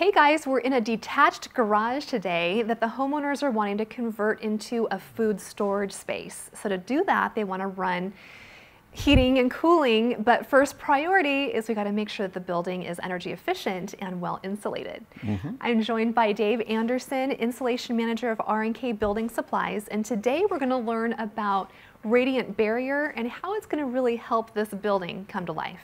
Hey guys, we're in a detached garage today that the homeowners are wanting to convert into a food storage space. So to do that, they want to run heating and cooling, but first priority is we got to make sure that the building is energy efficient and well insulated. I'm joined by Dave Anderson, Insulation Manager of R&K Building Supplies, and today we're going to learn about radiant barrier and how it's going to really help this building come to life.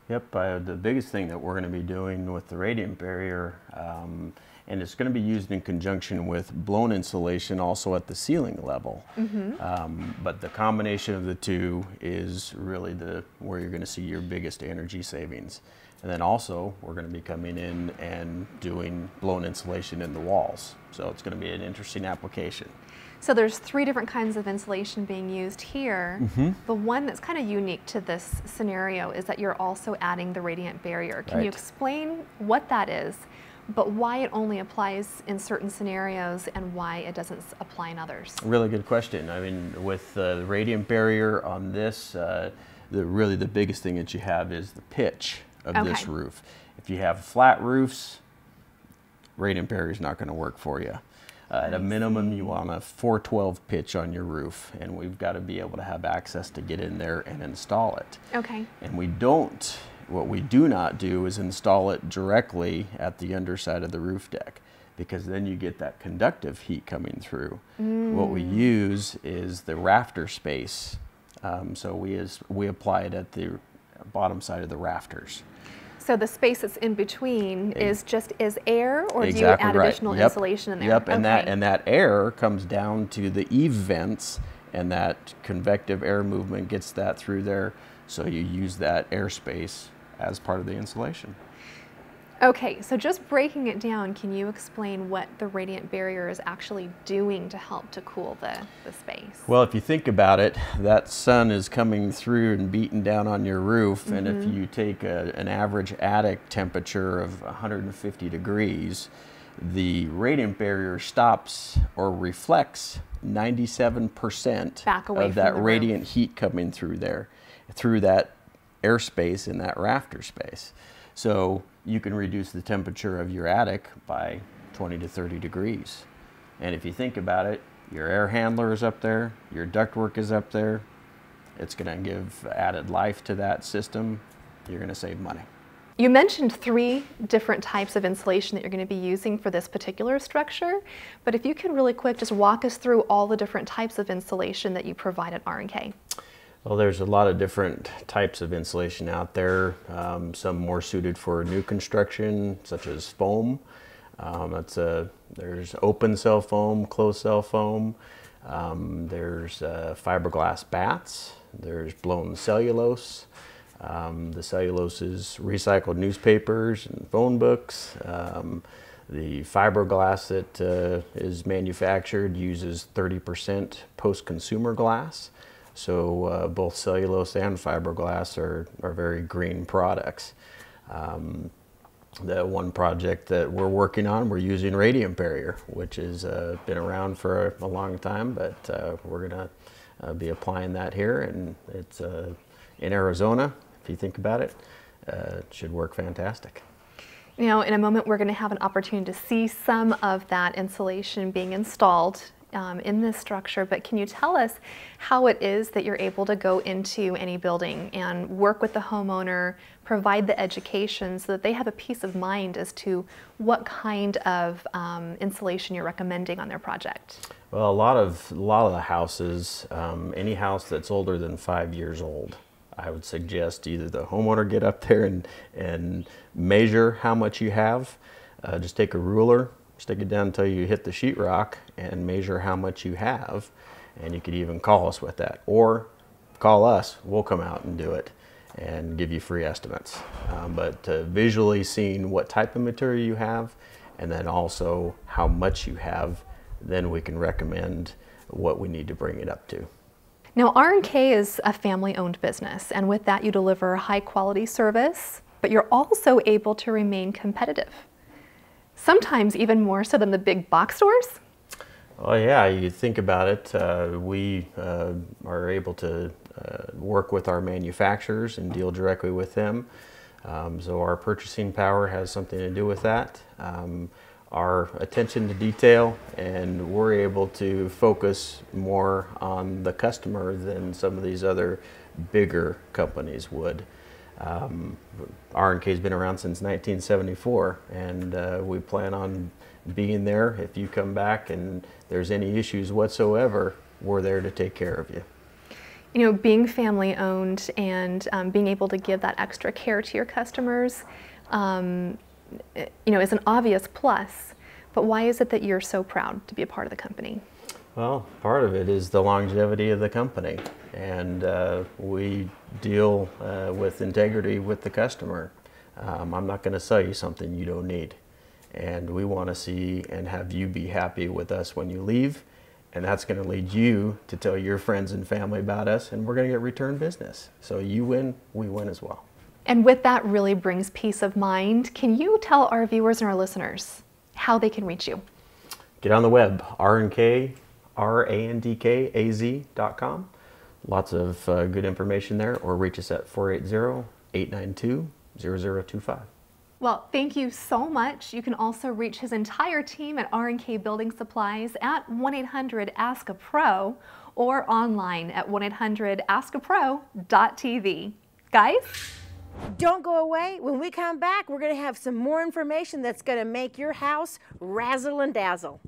Yep, the biggest thing that we're going to be doing with the radiant barrier, and it's going to be used in conjunction with blown insulation also at the ceiling level. But the combination of the two is really where you're going to see your biggest energy savings. And then also we're going to be coming in and doing blown insulation in the walls. So it's going to be an interesting application. So there's three different kinds of insulation being used here. The one that's kind of unique to this scenario is that you're also adding the radiant barrier. Can you explain what that is, but why it only applies in certain scenarios and why it doesn't apply in others? Really good question. I mean, with the radiant barrier on this, really the biggest thing that you have is the pitch of this roof. If you have flat roofs, radiant barrier is not going to work for you. At a minimum, you want a 412 pitch on your roof, and we've got to be able to have access to get in there and install it. And what we do not do is install it directly at the underside of the roof deck, because then you get that conductive heat coming through. What we use is the rafter space. So we apply it at the bottom side of the rafters. So the space that's in between is air, or do you add additional insulation in there? And that air comes down to the eave vents, and that convective air movement gets that through there. So you use that airspace as part of the insulation. Okay, so just breaking it down, can you explain what the radiant barrier is actually doing to help to cool the space? Well, if you think about it, that sun is coming through and beating down on your roof, and if you take an average attic temperature of 150 degrees, the radiant barrier stops or reflects 97% of that radiant heat coming through there, through that airspace in that rafter space. So you can reduce the temperature of your attic by 20 to 30 degrees. And if you think about it, your air handler is up there, your ductwork is up there. It's going to give added life to that system. You're going to save money. You mentioned three different types of insulation that you're going to be using for this particular structure, but if you can really quick just walk us through all the different types of insulation that you provide at R&K. Well, there's a lot of different types of insulation out there, some more suited for new construction, such as foam. There's open cell foam, closed cell foam. There's fiberglass bats. There's blown cellulose. The cellulose is recycled newspapers and phone books. The fiberglass that is manufactured uses 30% post-consumer glass. So both cellulose and fiberglass are very green products. The one project that we're working on, we're using radiant barrier, which has been around for a long time, but we're going to be applying that here, and it's in Arizona. If you think about it, it should work fantastic. You know, in a moment we're going to have an opportunity to see some of that insulation being installed in this structure, but can you tell us how it is that you're able to go into any building and work with the homeowner, provide the education so that they have a peace of mind as to what kind of insulation you're recommending on their project? Well, a lot of the houses, any house that's older than 5 years old, I would suggest either the homeowner get up there and measure how much you have. Just take a ruler, stick it down until you hit the sheetrock and measure how much you have, and you could even call us with that, or call us, we'll come out and do it and give you free estimates. But visually seeing what type of material you have, and then also how much you have, then we can recommend what we need to bring it up to. Now, R&K is a family-owned business, and with that you deliver high-quality service, but you're also able to remain competitive. Sometimes even more so than the big box stores? Oh yeah, you think about it. We are able to work with our manufacturers and deal directly with them. So our purchasing power has something to do with that. Our attention to detail, and we're able to focus more on the customer than some of these other bigger companies would. R&K has been around since 1974, and we plan on being there. If you come back and there's any issues whatsoever, we're there to take care of you. You know, being family owned and being able to give that extra care to your customers, you know, is an obvious plus. But why is it that you're so proud to be a part of the company? Well, part of it is the longevity of the company, and we deal with integrity with the customer. I'm not going to sell you something you don't need, and we want to see and have you be happy with us when you leave, and that's going to lead you to tell your friends and family about us, and we're going to get return business. So you win, we win as well. And with that really brings peace of mind. Can you tell our viewers and our listeners how they can reach you? Get on the web, randkaz.com. Lots of good information there, or reach us at 480-892-0025. Well, thank you so much. You can also reach his entire team at R&K Building Supplies at 1-800-ASK-A-PRO or online at 1-800-ASKAPRO.tv. Guys? Don't go away. When we come back, we're going to have some more information that's going to make your house razzle and dazzle.